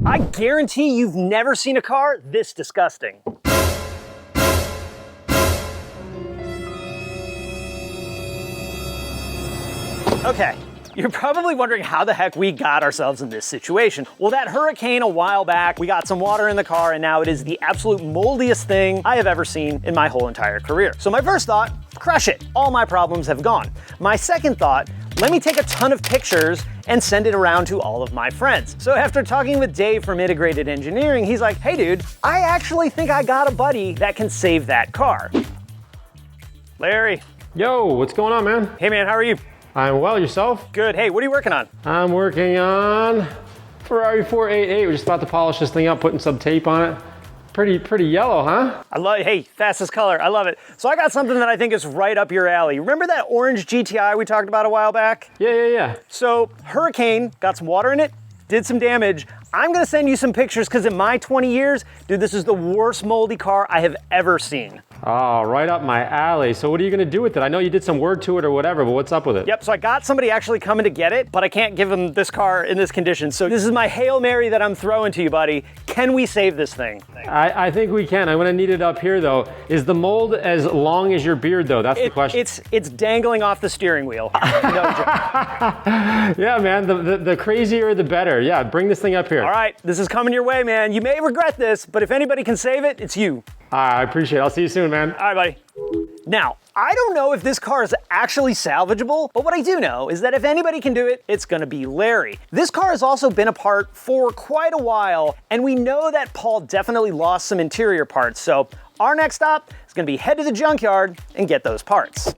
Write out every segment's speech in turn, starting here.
I guarantee you've never seen a car this disgusting. Okay, you're probably wondering how the heck we got ourselves in this situation. Well, that hurricane a while back, we got some water in the car, and now it is the absolute moldiest thing I have ever seen in my whole entire career. So my first thought, crush it. All my problems have gone. My second thought, let me take a ton of pictures and send it around to all of my friends. So after talking with Dave from Integrated Engineering, he's like, hey dude, I actually think I got a buddy that can save that car. Larry. Yo, what's going on, man? Hey man, how are you? I'm well, yourself? Good. Hey, what are you working on? I'm working on Ferrari 488. We're just about to polish this thing up, putting some tape on it. Pretty yellow, huh? I love it. Hey, fastest color. I love it. So I got something that I think is right up your alley. Remember that orange GTI we talked about a while back? Yeah. So hurricane, got some water in it, did some damage. I'm gonna send you some pictures because in my 20 years, dude, this is the worst moldy car I have ever seen. Oh, right up my alley. So what are you gonna do with it? I know you did some work to it or whatever, but what's up with it? Yep, so I got somebody actually coming to get it, but I can't give them this car in this condition. So this is my Hail Mary that I'm throwing to you, buddy. Can we save this thing? I think we can. I'm gonna need it up here though. Is the mold as long as your beard though? That's the question. It's dangling off the steering wheel. No joke. Yeah, man, the crazier the better. Yeah, bring this thing up here. All right, this is coming your way, man. You may regret this, but if anybody can save it, it's you. I appreciate it. I'll see you soon, man. All right, buddy. Now, I don't know if this car is actually salvageable, but what I do know is that if anybody can do it, it's gonna be Larry. This car has also been apart for quite a while, and we know that Paul definitely lost some interior parts, so our next stop is gonna be head to the junkyard and get those parts.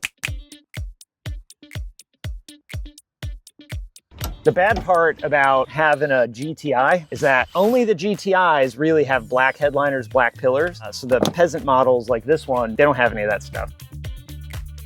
The bad part about having a GTI is that only the GTIs really have black headliners, black pillars. So the peasant models like this one, they don't have any of that stuff.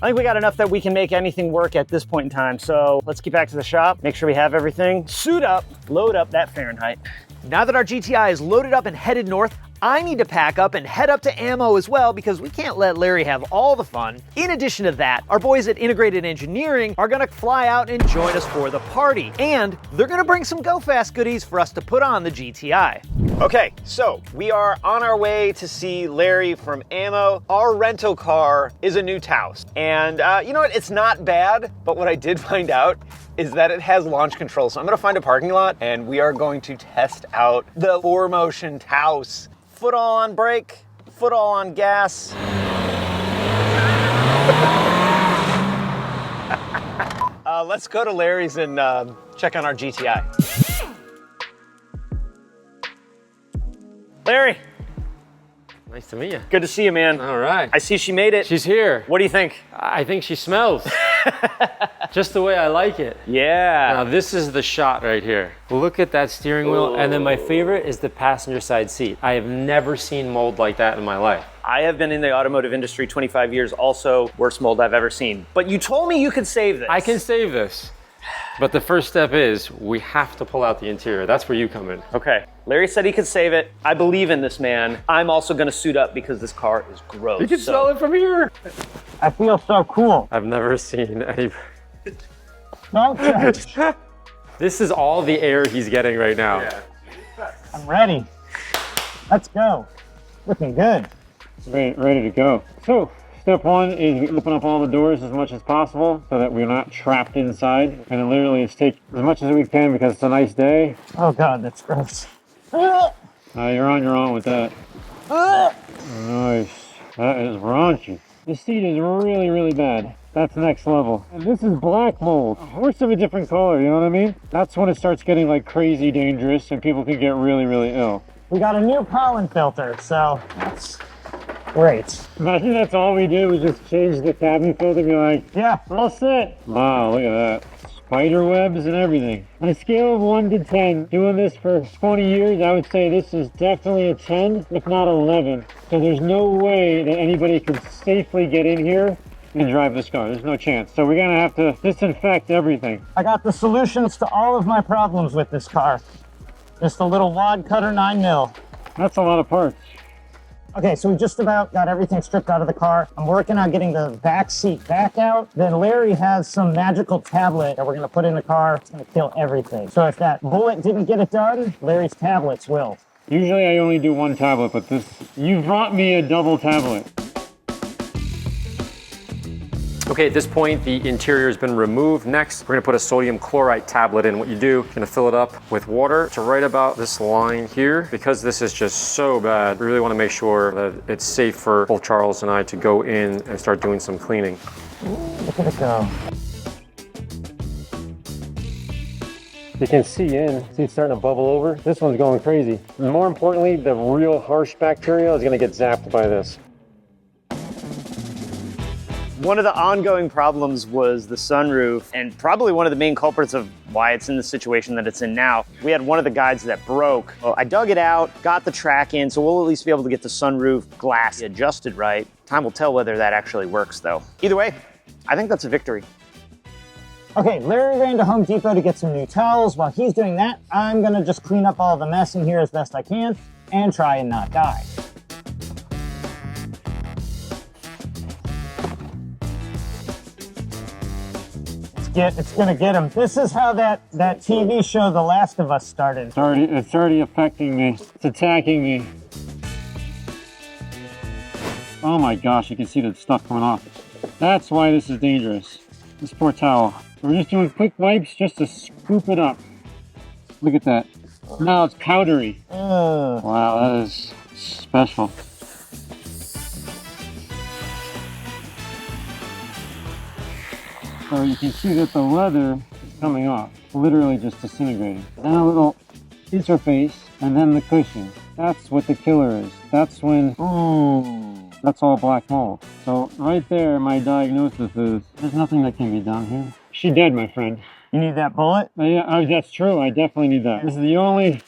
I think we got enough that we can make anything work at this point in time. So let's get back to the shop, make sure we have everything. Suit up, load up that Fahrenheit. Now that our GTI is loaded up and headed north, I need to pack up and head up to ammo as well because we can't let Larry have all the fun. In addition to that, our boys at Integrated Engineering are gonna fly out and join us for the party. And they're gonna bring some Go Fast goodies for us to put on the GTI. Okay, so we are on our way to see Larry from Ammo. Our rental car is a new Taos. And you know what, it's not bad, but what I did find out is that it has launch control. So I'm gonna find a parking lot and we are going to test out the 4Motion Taos. Foot all on brake, foot all on gas. Let's go to Larry's and check on our GTI. Larry. Nice to meet you. Good to see you, man. All right. I see she made it. She's here. What do you think? I think she smells. Just the way I like it. Yeah. Now this is the shot right here. Look at that steering wheel. And then my favorite is the passenger side seat. I have never seen mold like that in my life. I have been in the automotive industry 25 years, also worst mold I've ever seen. But you told me you could save this. I can save this. But the first step is we have to pull out the interior. That's where you come in. Okay. Larry said he could save it. I believe in this man. I'm also gonna suit up because this car is gross. You can smell it from here. I feel so cool. I've never seen any. Okay. This is all the air he's getting right now. Yeah. I'm ready. Let's go. Looking good. Ready to go. So, step one is we open up all the doors as much as possible so that we're not trapped inside. And then literally just take as much as we can because it's a nice day. Oh God, that's gross. You're on your own with that. Nice. That is raunchy. The seat is really bad. That's next level. And this is black mold. Horse of a different color, you know what I mean? That's when it starts getting like crazy dangerous and people can get really ill. We got a new pollen filter, so that's great. Imagine that's all we did was just change the cabin filter and be like, Yeah. all set. Wow, look at that. Spider webs and everything. On a scale of 1 to 10, doing this for 20 years, I would say this is definitely a 10, if not 11. So there's no way that anybody can safely get in here and drive this car. There's no chance. So we're gonna have to disinfect everything. I got the solutions to all of my problems with this car. Just a little wad cutter 9mm. That's a lot of parts. Okay, so we just about got everything stripped out of the car. I'm working on getting the back seat back out. Then Larry has some magical tablet that we're gonna put in the car. It's gonna kill everything. So if that bullet didn't get it done, Larry's tablets will. Usually I only do one tablet, but you brought me a double tablet. Okay, at this point, the interior has been removed. Next, we're gonna put a sodium chloride tablet in. What you do, you're gonna fill it up with water to right about this line here. Because this is just so bad, we really wanna make sure that it's safe for both Charles and I to go in and start doing some cleaning. Ooh, look at it go. You can see it's starting to bubble over. This one's going crazy. And more importantly, the real harsh bacteria is gonna get zapped by this. One of the ongoing problems was the sunroof, and probably one of the main culprits of why it's in the situation that it's in now. We had one of the guides that broke. Well, I dug it out, got the track in, so we'll at least be able to get the sunroof glass adjusted right. Time will tell whether that actually works though. Either way, I think that's a victory. Okay, Larry ran to Home Depot to get some new towels. While he's doing that, I'm gonna just clean up all the mess in here as best I can and try and not die. It's gonna get him. This is how that TV show The Last of Us started. It's already affecting me. It's attacking me. Oh my gosh, you can see the stuff coming off. That's why this is dangerous. This poor towel. We're just doing quick wipes just to scoop it up. Look at that. Now it's powdery. Wow, that is special. So you can see that the leather is coming off, literally just disintegrating. Then a little interface, and then the cushion. That's what the killer is. That's when, that's all black mold. So right there, my diagnosis is, there's nothing that can be done here. She dead, my friend. You need that bullet? Yeah, that's true. I definitely need that. This is the only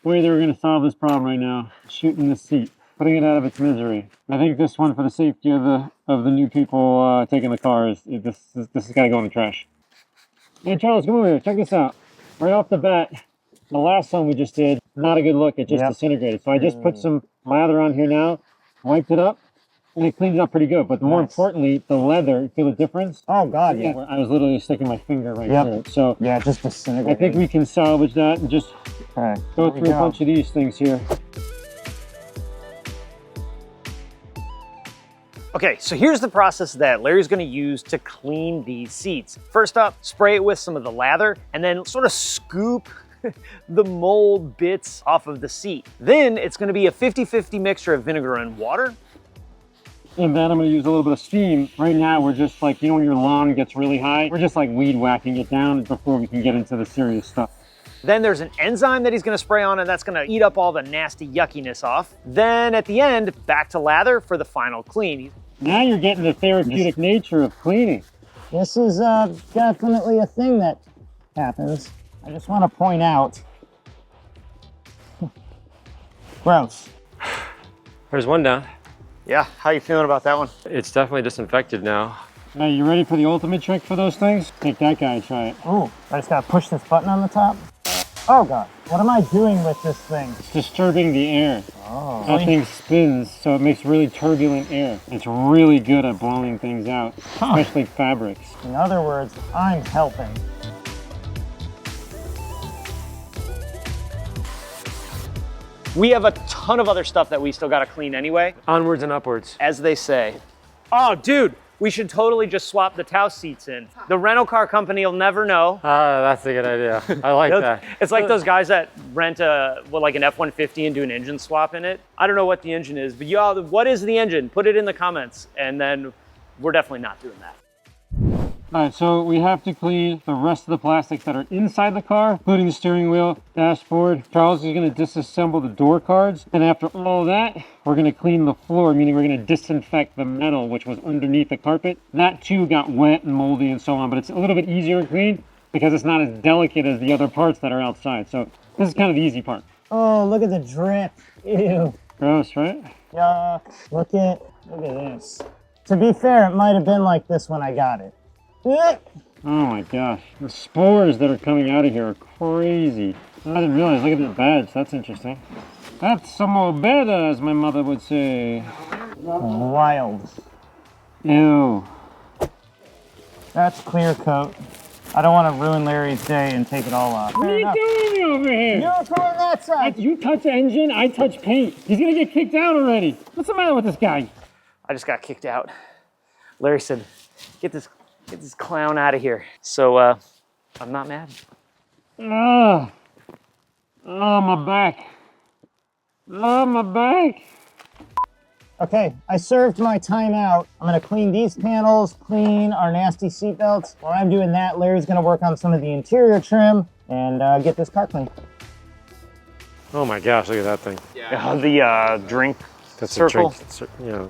way that we're going to solve this problem right now. Shooting the seat, putting it out of its misery. I think this one, for the safety of the new people taking the cars, this has got to go in the trash. Hey Charles, come over here. Check this out. Right off the bat, the last one we just did, not a good look. It just disintegrated. So I just put some lather on here now, wiped it up, and it cleaned it up pretty good. But more importantly, the leather, feel the difference? Oh God, yeah. I was literally sticking my finger right there. So yeah, just disintegrated. I think we can salvage that and just go through a bunch of these things here. Okay, so here's the process that Larry's gonna use to clean these seats. First up, spray it with some of the lather and then sort of scoop the mold bits off of the seat. Then it's gonna be a 50-50 mixture of vinegar and water. And then I'm gonna use a little bit of steam. Right now, we're just like, you know when your lawn gets really high? We're just like weed whacking it down before we can get into the serious stuff. Then there's an enzyme that he's gonna spray on, and that's gonna eat up all the nasty yuckiness off. Then at the end, back to lather for the final clean. Now you're getting the therapeutic nature of cleaning. This is definitely a thing that happens. I just want to point out. Gross. There's one down. Yeah, how you feeling about that one? It's definitely disinfected now. Now, you ready for the ultimate trick for those things? Take that guy and try it. Ooh, I just gotta push this button on the top. Oh God, what am I doing with this thing? It's disturbing the air. Oh. That thing spins, so it makes really turbulent air. It's really good at blowing things out, especially fabrics. In other words, I'm helping. We have a ton of other stuff that we still gotta clean anyway. Onwards and upwards. As they say. Oh, dude, we should totally just swap the tow seats in. The rental car company will never know. That's a good idea. I like that. It's like those guys that rent like an F-150 and do an engine swap in it. I don't know what the engine is, but y'all, what is the engine? Put it in the comments, and then we're definitely not doing that. All right, so we have to clean the rest of the plastics that are inside the car, including the steering wheel, dashboard. Charles is gonna disassemble the door cards. And after all that, we're gonna clean the floor, meaning we're gonna disinfect the metal, which was underneath the carpet. That too got wet and moldy and so on, but it's a little bit easier to clean because it's not as delicate as the other parts that are outside. So this is kind of the easy part. Oh, look at the drip. Ew. Gross, right? Yuck. Look at this. To be fair, it might have been like this when I got it. Oh my gosh, the spores that are coming out of here are crazy. I didn't realize, look at the badge, that's interesting. That's some more better, as my mother would say. Wild. Ew. That's clear coat. I don't want to ruin Larry's day and take it all off. What are you doing over here? You're going that side. You touch engine, I touch paint. He's gonna get kicked out already. What's the matter with this guy? I just got kicked out. Larry said, get this clown out of here. So I'm not mad. Oh, my back. Oh, my back. Okay, I served my time out. I'm gonna clean these panels, clean our nasty seat belts. While I'm doing that, Larry's gonna work on some of the interior trim and get this car clean. Oh my gosh, look at that thing. Yeah. The drink That's circle. a drink. Yeah.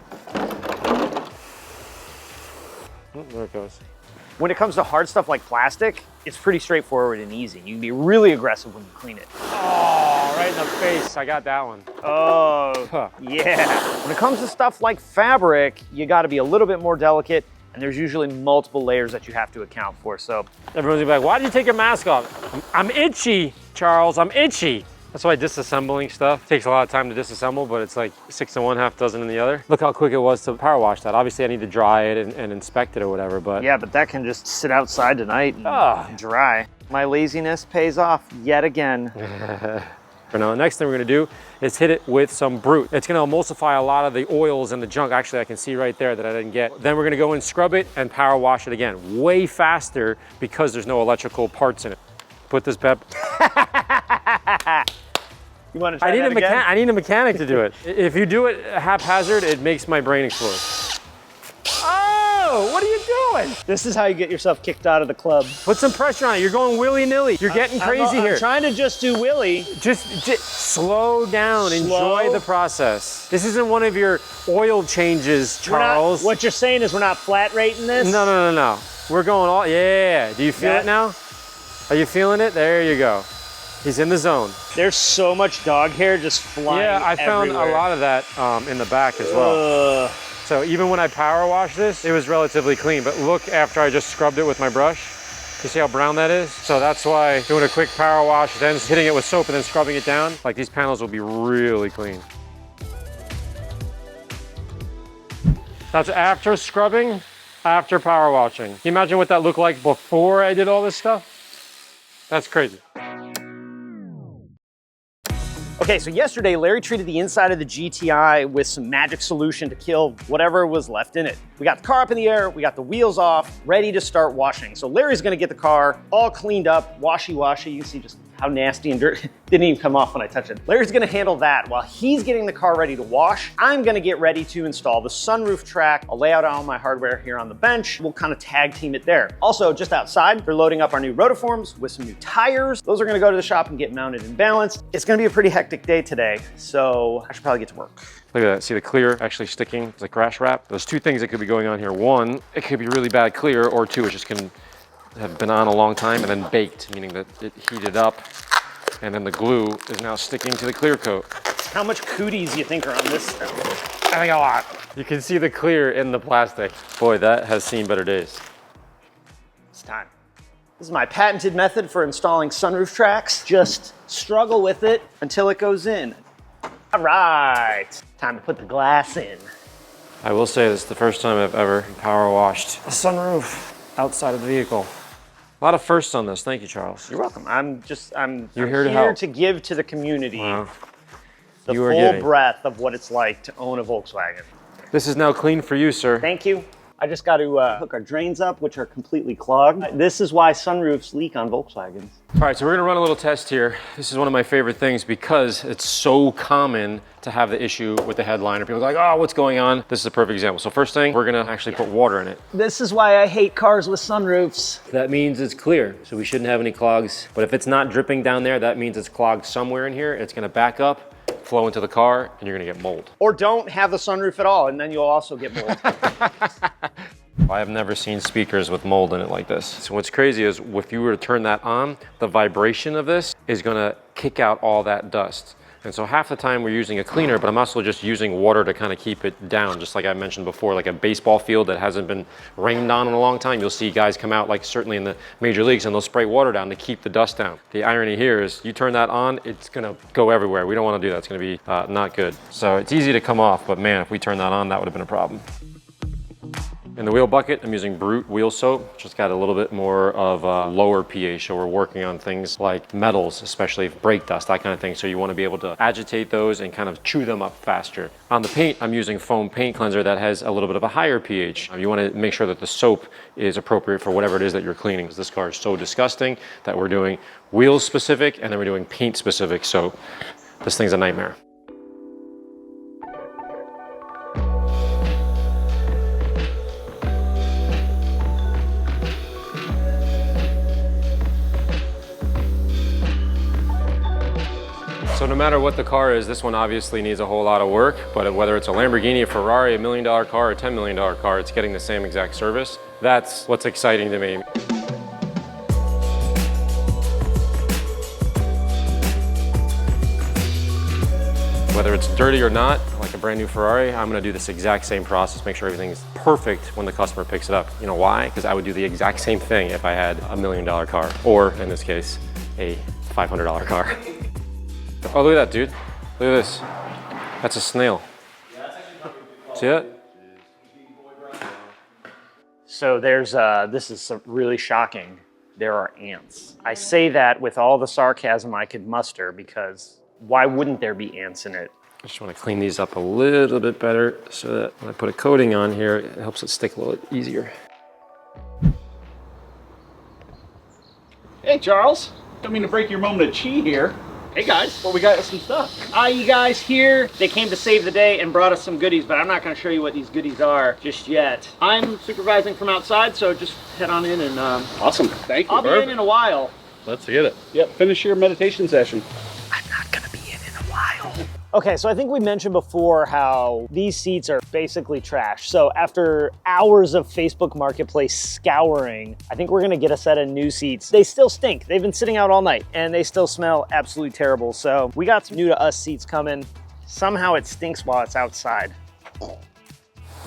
Oh, there it goes. When it comes to hard stuff like plastic, it's pretty straightforward and easy. You can be really aggressive when you clean it. Oh, right in the face. I got that one. Oh, Huh. yeah. When it comes to stuff like fabric, you gotta be a little bit more delicate, and there's usually multiple layers that you have to account for. So Everyone's gonna be like, why did you take your mask off? I'm itchy, Charles, I'm itchy. That's why disassembling stuff takes a lot of time to disassemble, but it's like 6 in one, half dozen in the other. Look how quick it was to power wash that. Obviously I need to dry it and inspect it or whatever, but yeah, but that can just sit outside tonight and dry. My laziness pays off yet again. For now, the next thing we're gonna do is hit it with some Brute. It's gonna emulsify a lot of the oils and the junk. Actually, I can see right there that I didn't get. Then we're gonna go and scrub it and power wash it again. Way faster because there's no electrical parts in it. Put this pep. You want to try that again? I need a mechanic to do it. If you do it haphazard, it makes my brain explode. Oh, what are you doing? This is how you get yourself kicked out of the club. Put some pressure on it. You're going willy-nilly. You're getting crazy here. I'm trying to just do Willy. Just slow down. Enjoy the process. This isn't one of your oil changes, Charles. What you're saying is we're not flat rating this? No. We're going all, yeah. Do you feel it now? Are you feeling it? There you go. He's in the zone. There's so much dog hair just flying Yeah, I found everywhere. a lot of that in the back as well. So even when I power washed this, it was relatively clean. But look after I just scrubbed it with my brush. You see how brown that is? So that's why doing a quick power wash, then hitting it with soap and then scrubbing it down, like these panels will be really clean. That's after scrubbing, after power washing. Can you imagine what that looked like before I did all this stuff? That's crazy. Okay, so yesterday, Larry treated the inside of the GTI with some magic solution to kill whatever was left in it. We got the car up in the air, we got the wheels off, ready to start washing. So Larry's gonna get the car all cleaned up, washy-washy. You can see just how nasty and dirty. Didn't even come off when I touched it. Larry's gonna handle that. While he's getting the car ready to wash, I'm gonna get ready to install the sunroof track. I'll lay out all my hardware here on the bench. We'll kind of tag team it there. Also, just outside, we're loading up our new rotiforms with some new tires. Those are gonna go to the shop and get mounted and balanced. It's gonna be a pretty hectic day today, so I should probably get to work. Look at that, see the clear actually sticking? It's like crash wrap. There's two things that could be going on here. One, it could be really bad clear, or two, it just can have been on a long time and then baked, meaning that it heated up and then the glue is now sticking to the clear coat. How much cooties do you think are on this stuff? I think a lot. You can see the clear in the plastic. Boy, that has seen better days. It's time. This is my patented method for installing sunroof tracks. Just struggle with it until it goes in. All right, time to put the glass in. I will say this is the first time I've ever power washed a sunroof outside of the vehicle. A lot of firsts on this. Thank you, Charles. You're welcome. I'm You're here to help. to give to the community Wow. the You are full giving. breadth of what it's like to own a Volkswagen. This is now clean for you, sir. Thank you. I just got to hook our drains up, which are completely clogged. This is why sunroofs leak on Volkswagens. All right, so we're gonna run a little test here. This is one of my favorite things because it's so common to have the issue with the headliner. People are like, oh, what's going on? This is a perfect example. So first thing, we're gonna actually put water in it. This is why I hate cars with sunroofs. That means it's clear, so we shouldn't have any clogs. But if it's not dripping down there, that means it's clogged somewhere in here. It's gonna back up, flow into the car, and you're gonna get mold. Or don't have the sunroof at all, and then you'll also get mold. I have never seen speakers with mold in it like this. So what's crazy is if you were to turn that on, the vibration of this is gonna kick out all that dust. And so half the time we're using a cleaner, but I'm also just using water to kind of keep it down. Just like I mentioned before, like a baseball field that hasn't been rained on in a long time, you'll see guys come out, like certainly in the major leagues, and they'll spray water down to keep the dust down. The irony here is you turn that on, it's gonna go everywhere. We don't wanna do that, it's gonna be not good. So it's easy to come off, but man, if we turn that on, that would have been a problem. In the wheel bucket, I'm using Brute wheel soap. Just got a little bit more of a lower pH, so we're working on things like metals, especially brake dust, that kind of thing. So you want to be able to agitate those and kind of chew them up faster. On the paint, I'm using foam paint cleanser that has a little bit of a higher pH. You want to make sure that the soap is appropriate for whatever it is that you're cleaning. This car is so disgusting that we're doing wheels specific and then we're doing paint specific. So this thing's a nightmare. So no matter what the car is, this one obviously needs a whole lot of work, but whether it's a Lamborghini, a Ferrari, $1 million car, or a $10 million car, it's getting the same exact service. That's what's exciting to me. Whether it's dirty or not, like a brand new Ferrari, I'm gonna do this exact same process, make sure everything's perfect when the customer picks it up. You know why? Because I would do the exact same thing if I had $1 million car, or in this case, a $500 car. Oh, look at that, dude. Look at this. That's a snail. See it? So there's, this is really shocking. There are ants. I say that with all the sarcasm I could muster because why wouldn't there be ants in it? I just want to clean these up a little bit better so that when I put a coating on here, it helps it stick a little easier. Hey, Charles. Don't mean to break your moment of chi here. Hey guys, well we got some stuff. You guys here, they came to save the day and brought us some goodies, but I'm not gonna show you what these goodies are just yet. I'm supervising from outside, so just head on in and Awesome, thank you. I'll be in a while. Let's get it. Yep, finish your meditation session. I'm not gonna be in a while. Okay, so I think we mentioned before how these seats are basically trash. So after hours of Facebook Marketplace scouring, I think we're gonna get a set of new seats. They still stink. They've been sitting out all night and they still smell absolutely terrible. So we got some new to us seats coming. Somehow it stinks while it's outside. The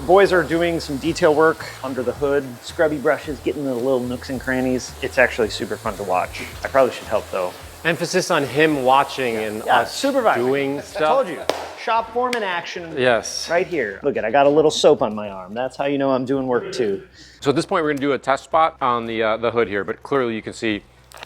boys are doing some detail work under the hood, scrubby brushes, getting the little nooks and crannies. It's actually super fun to watch. I probably should help though. Emphasis on him watching and us supervising. Doing stuff. I told you, shop form in action. Yes. Right here. Look at, I got a little soap on my arm. That's how you know I'm doing work too. So at this point, we're gonna do a test spot on the hood here, but clearly you can see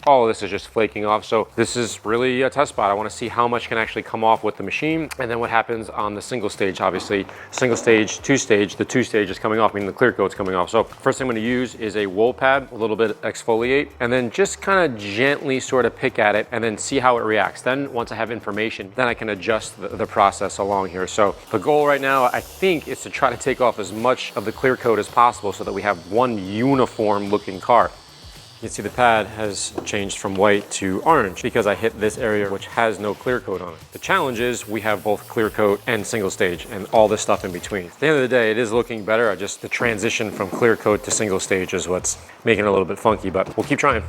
all of this is just flaking off. So this is really a test spot. I want to see how much can actually come off with the machine and then what happens on the single stage. Obviously, single stage, two stage, the two stage is coming off, meaning the clear coat's coming off. So first thing I'm going to use is a wool pad, a little bit exfoliate, and then just kind of gently sort of pick at it and then see how it reacts. Then once I have information, then I can adjust the process along here. So the goal right now, I think, is to try to take off as much of the clear coat as possible so that we have one uniform looking car. You can see the pad has changed from white to orange because I hit this area which has no clear coat on it. The challenge is we have both clear coat and single stage and all this stuff in between. At the end of the day, it is looking better. The transition from clear coat to single stage is what's making it a little bit funky, but we'll keep trying.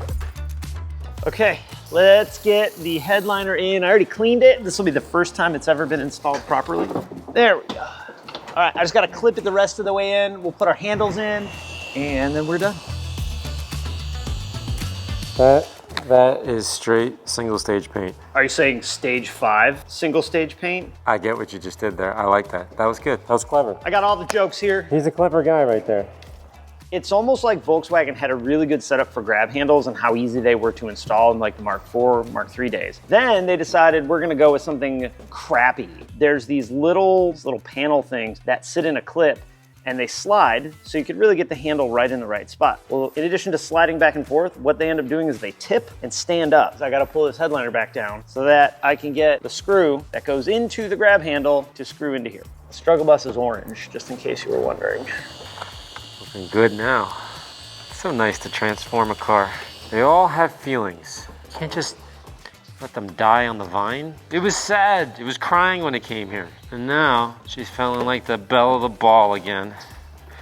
Okay, let's get the headliner in. I already cleaned it. This will be the first time it's ever been installed properly. There we go. All right, I just got to clip it the rest of the way in. We'll put our handles in and then we're done. That is straight single stage paint. Are you saying stage 5 single stage paint? I get what you just did there. I like that. That was good. That was clever. I got all the jokes here. He's a clever guy right there. It's almost like Volkswagen had a really good setup for grab handles and how easy they were to install in like the Mark IV, Mark III days. Then they decided we're gonna go with something crappy. There's these little panel things that sit in a clip and they slide, so you could really get the handle right in the right spot. Well, in addition to sliding back and forth, what they end up doing is they tip and stand up. So I gotta pull this headliner back down so that I can get the screw that goes into the grab handle to screw into here. The struggle bus is orange, just in case you were wondering. Looking good now. It's so nice to transform a car. They all have feelings. You can't just let them die on the vine. It was sad. It was crying when it came here. And now she's feeling like the belle of the ball again.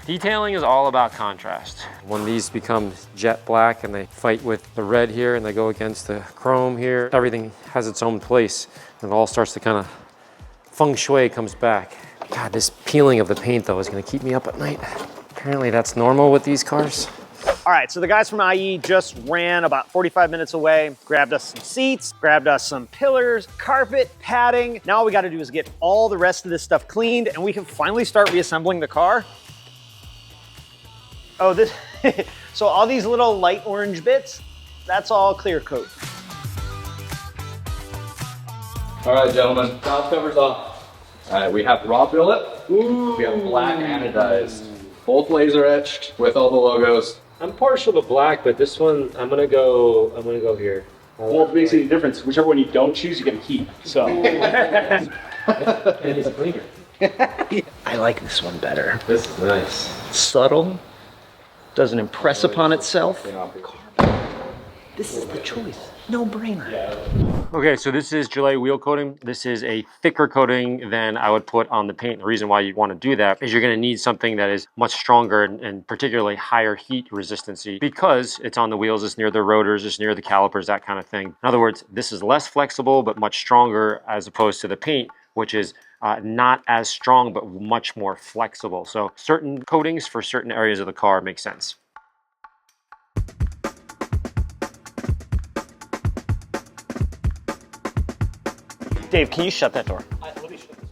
Detailing is all about contrast. When these become jet black and they fight with the red here and they go against the chrome here, everything has its own place. It all starts to kind of feng shui comes back. God, this peeling of the paint though is gonna keep me up at night. Apparently that's normal with these cars. All right, so the guys from IE just ran about 45 minutes away, grabbed us some seats, grabbed us some pillars, carpet, padding. Now all we gotta do is get all the rest of this stuff cleaned and we can finally start reassembling the car. Oh, this, so all these little light orange bits, that's all clear coat. All right, gentlemen, valve covers off. All right, we have raw billet. We have black anodized, both laser etched with all the logos. I'm partial to black, but this one, I'm gonna go here. Well, if it makes any difference, whichever one you don't choose, you get to keep. So. And it's cleaner. I like this one better. This is nice. Subtle, doesn't impress upon itself. This is the choice, no brainer. Okay, so this is Gillet wheel coating. This is a thicker coating than I would put on the paint. The reason why you want to do that is you're going to need something that is much stronger and particularly higher heat resistancy because it's on the wheels, it's near the rotors, it's near the calipers, that kind of thing. In other words, this is less flexible but much stronger as opposed to the paint, which is not as strong but much more flexible. So certain coatings for certain areas of the car make sense. Dave, can you shut that door? Let me shut this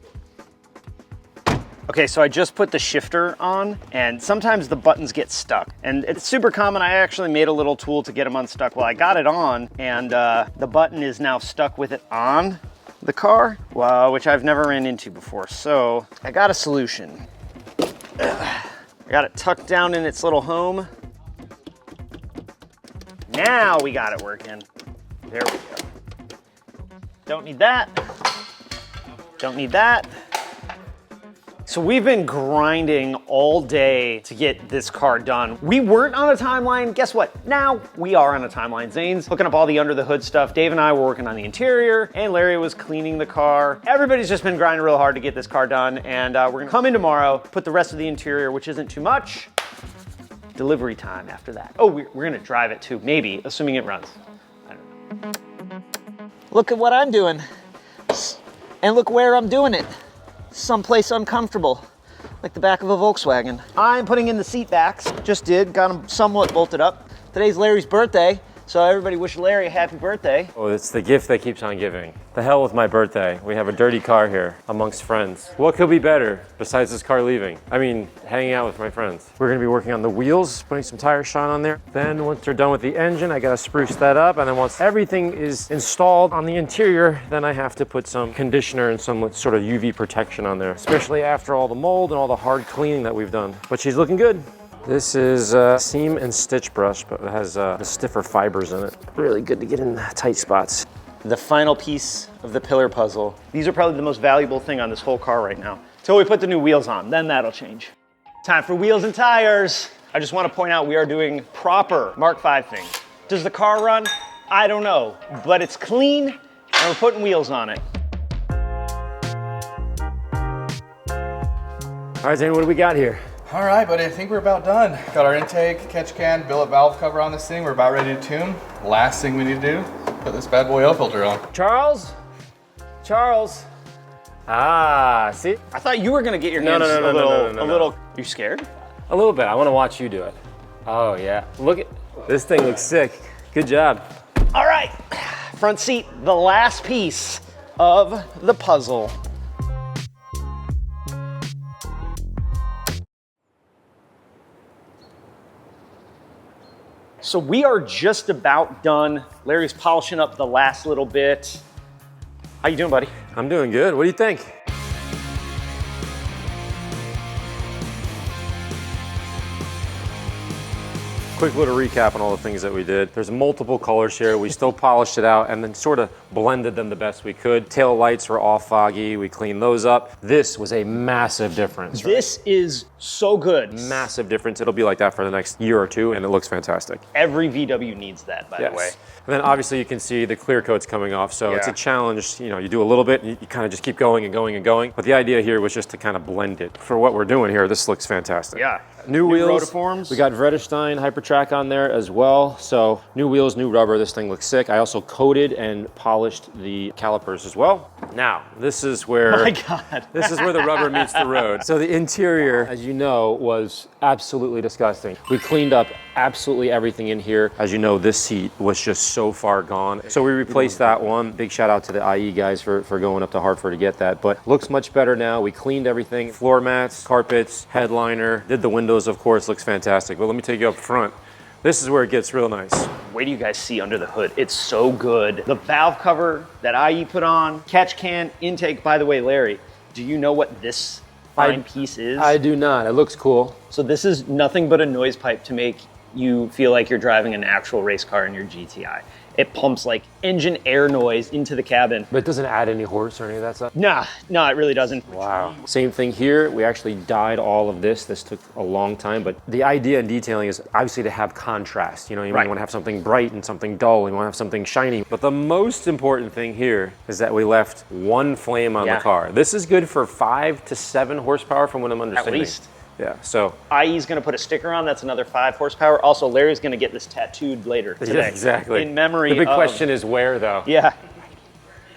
door. Okay, so I just put the shifter on, and sometimes the buttons get stuck. And it's super common. I actually made a little tool to get them unstuck. Well, I got it on, and the button is now stuck with it on the car, which I've never ran into before. So I got a solution. I got it tucked down in its little home. Now we got it working. There we go. Don't need that. Don't need that. So we've been grinding all day to get this car done. We weren't on a timeline. Guess what? Now we are on a timeline. Zane's hooking up all the under the hood stuff. Dave and I were working on the interior and Larry was cleaning the car. Everybody's just been grinding real hard to get this car done. And we're gonna come in tomorrow, put the rest of the interior, which isn't too much. Delivery time after that. Oh, we're gonna drive it too, maybe, assuming it runs. I don't know. Look at what I'm doing. And look where I'm doing it. Someplace uncomfortable, like the back of a Volkswagen. I'm putting in the seat backs. Just did, got them somewhat bolted up. Today's Larry's birthday, so everybody wish Larry a happy birthday. Oh, it's the gift that keeps on giving. The hell with my birthday. We have a dirty car here amongst friends. What could be better besides this car leaving? I mean, hanging out with my friends. We're gonna be working on the wheels, putting some tire shine on there. Then once they're done with the engine, I gotta spruce that up. And then once everything is installed on the interior, then I have to put some conditioner and some sort of UV protection on there, especially after all the mold and all the hard cleaning that we've done. But she's looking good. This is a seam and stitch brush, but it has the stiffer fibers in it. Really good to get in tight spots. The final piece of the pillar puzzle. These are probably the most valuable thing on this whole car right now. Till we put the new wheels on, then that'll change. Time for wheels and tires. I just want to point out we are doing proper Mark V things. Does the car run? I don't know, but it's clean and we're putting wheels on it. All right, Zane, what do we got here? All right, buddy, I think we're about done. Got our intake, catch can, billet valve cover on this thing. We're about ready to tune. Last thing we need to do, put this bad boy oil filter on. Charles? Charles? Ah, see? I thought you were gonna get your hands a little. You scared? A little bit. I want to watch you do it. Oh, yeah. Look at this thing looks sick. Good job. All right, front seat, the last piece of the puzzle. So we are just about done. Larry's polishing up the last little bit. How you doing, buddy? I'm doing good. What do you think? Quick little recap on all the things that we did. There's multiple colors here. We still polished it out and then sort of blended them the best we could. Tail lights were all foggy. We cleaned those up. This was a massive difference. This is so good. Massive difference. It'll be like that for the next year or two and it looks fantastic. Every VW needs that, by the way. And then obviously you can see the clear coat's coming off. So it's a challenge. You know, you do a little bit, you kind of just keep going and going and going. But the idea here was just to kind of blend it. For what we're doing here, this looks fantastic. Yeah. New wheels. rotiforms. We got Vredestein Hypertrack track on there as well. So new wheels, new rubber, this thing looks sick. I also coated and polished the calipers as well. Now, this is where, My God. this is where the rubber meets the road. So the interior, as you know, was absolutely disgusting. We cleaned up absolutely everything in here. As you know, this seat was just so far gone. So we replaced that one. Big shout out to the IE guys for going up to Hartford to get that, but looks much better now. We cleaned everything, floor mats, carpets, headliner, did the windows, of course, looks fantastic. But let me take you up front. This is where it gets real nice. Wait do you guys see under the hood? It's so good. The valve cover that IE put on, catch can, intake. By the way, Larry, do you know what this fine piece is? I do not. It looks cool. So this is nothing but a noise pipe to make you feel like you're driving an actual race car in your GTI. It pumps like engine air noise into the cabin. But it doesn't add any horse or any of that stuff? Nah, no, it really doesn't. Wow. Same thing here. We actually dyed all of this. This took a long time, but the idea in detailing is obviously to have contrast. You know, you Right. want to have something bright and something dull, and you want to have something shiny. But the most important thing here is that we left one flame on the car. This is good for 5 to 7 horsepower from what I'm understanding. At least. Yeah, so. IE's gonna put a sticker on, that's another 5 horsepower. Also, Larry's gonna get this tattooed later today. Yeah, exactly. In memory The big of, question is where though? Yeah.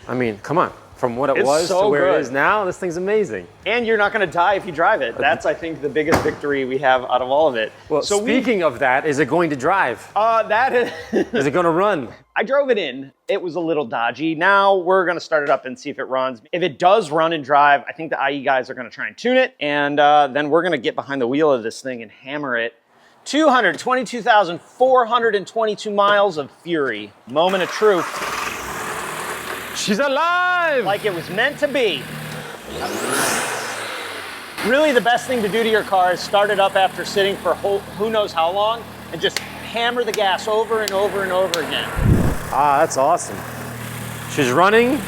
I mean, come on. From what it It's was so to where good. it is now, this thing's amazing. And you're not gonna die if you drive it. That's, I think, the biggest victory we have out of all of it. Well, so speaking of that, is it going to drive? that is... Is it gonna run? I drove it in. It was a little dodgy. Now we're gonna start it up and see if it runs. If it does run and drive, I think the IE guys are gonna try and tune it, and then we're gonna get behind the wheel of this thing and hammer it. 222,422 miles of fury. Moment of truth. She's alive! Like it was meant to be. Really, the best thing to do to your car is start it up after sitting for who knows how long and just hammer the gas over and over and over again. Ah, that's awesome. She's running.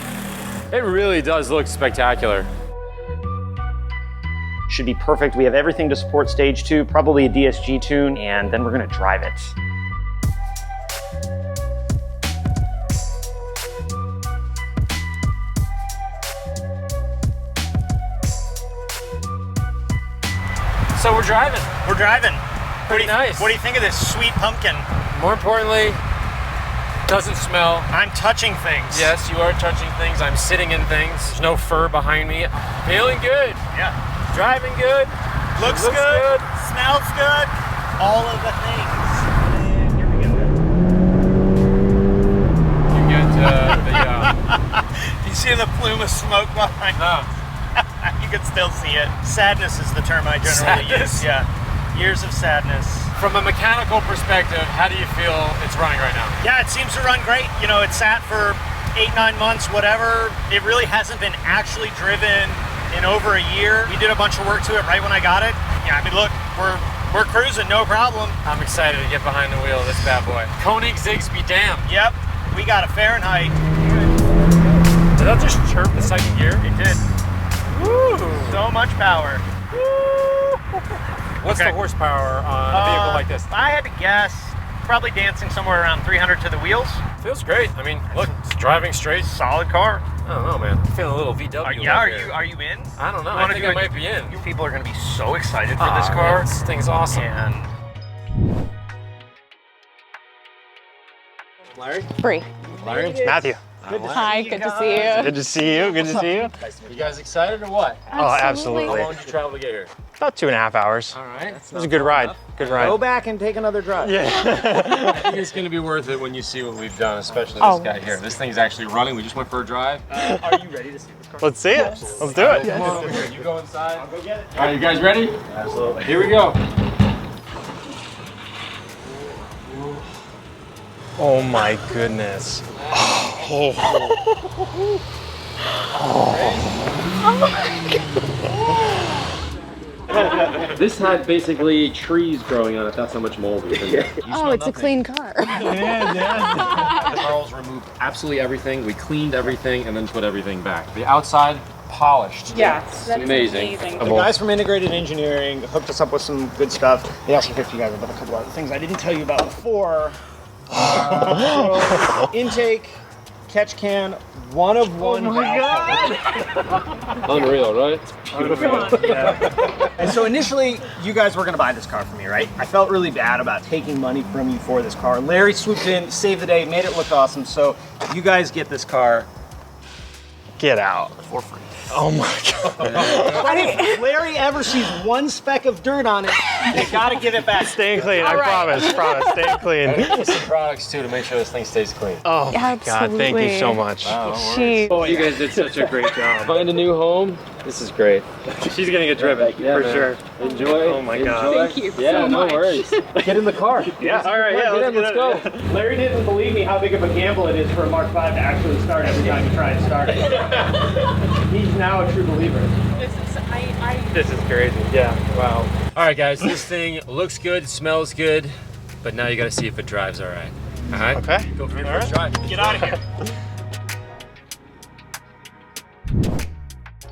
It really does look spectacular. Should be perfect. We have everything to support stage 2, probably a DSG tune, and then we're gonna drive it. So we're driving. We're driving. Pretty nice. What do you think of this sweet pumpkin? More importantly, doesn't smell. I'm touching things. Yes, you are touching things. I'm sitting in things. There's no fur behind me. Feeling good. Yeah. Driving good. Looks good. Smells good. All of the things. And here we go. You get You see the plume of smoke behind? No. You can still see it. Sadness is the term I generally use. Yeah. Years of sadness. From a mechanical perspective, how do you feel it's running right now? Yeah, it seems to run great. You know, it sat for 8-9 months, whatever. It really hasn't been actually driven in over a year. We did a bunch of work to it right when I got it. Yeah, I mean, look, we're cruising, no problem. I'm excited to get behind the wheel of this bad boy. Koenig Zigsby damn. Yep, we got a Fahrenheit. Did that just chirp the second gear? It did. Woo! So much power. What's the horsepower on a vehicle like this? If I had to guess, probably dancing somewhere around 300 to the wheels. Feels great. I mean, look, it's driving straight. Solid car. I don't know, man. I'm feeling a little VW. Are you in? I don't know. I think I might be in. You people are going to be so excited for this car. Man, this thing's awesome. And Larry? Bree. Larry? Matthew. Hi, good to see you. Good to see you. Good to see you. You guys excited or what? absolutely. How long did you travel to get here? About 2.5 hours. All right. It was a good ride. Good ride. Go back and take another drive. Yeah. I think it's going to be worth it when you see what we've done, especially this guy here. This thing's actually running. We just went for a drive. Are you ready to see this car? Let's see it. Let's do it. Come on over here. You go inside. I'll go get it. All right, you guys ready? Absolutely. Here we go. Oh my goodness. This had basically trees growing on it. That's how much mold was in there. Oh, it's a clean car. Charles removed absolutely everything. We cleaned everything and then put everything back. The outside, polished. Yes, that's amazing. The guys from Integrated Engineering hooked us up with some good stuff. They also hooked you guys up with a couple other things I didn't tell you about before. Intake, catch can, one of one. Oh my God. Unreal, right? And so initially, you guys were gonna buy this car for me, right? I felt really bad about taking money from you for this car. Larry swooped in, saved the day, made it look awesome. So you guys get this car. Get out. For free. Oh my God. But if Larry ever sees one speck of dirt on it, you gotta give it back. Staying clean, I promise, staying clean. Some products too to make sure this thing stays clean. Oh my God, thank you so much. Jeez. You guys did such a great job. Find a new home. This is great. She's gonna get driven, for sure. Enjoy. Oh my God. Thank you Yeah, so no much. worries. Get in the car. Yeah, all right, yeah, let's go. Larry didn't believe me how big of a gamble it is for a Mark V to actually start every time you try to start it. He's now a true believer. This is crazy. Yeah, wow. All right, guys, this thing looks good, smells good, but now you gotta see if it drives all right. All right? Okay. Go for your first drive. Get out of here.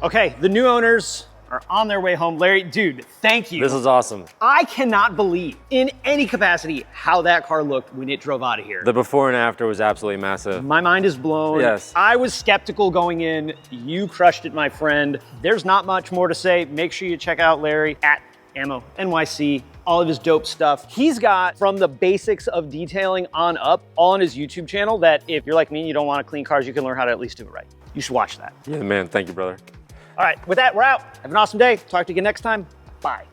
Okay, the new owners are on their way home. Larry, dude, thank you. This is awesome. I cannot believe in any capacity how that car looked when it drove out of here. The before and after was absolutely massive. My mind is blown. Yes. I was skeptical going in. You crushed it, my friend. There's not much more to say. Make sure you check out Larry at Ammo NYC, all of his dope stuff. He's got from the basics of detailing on up, all on his YouTube channel that if you're like me and you don't want to clean cars, you can learn how to at least do it right. You should watch that. Yeah, man, thank you, brother. All right, with that, we're out. Have an awesome day. Talk to you again next time. Bye.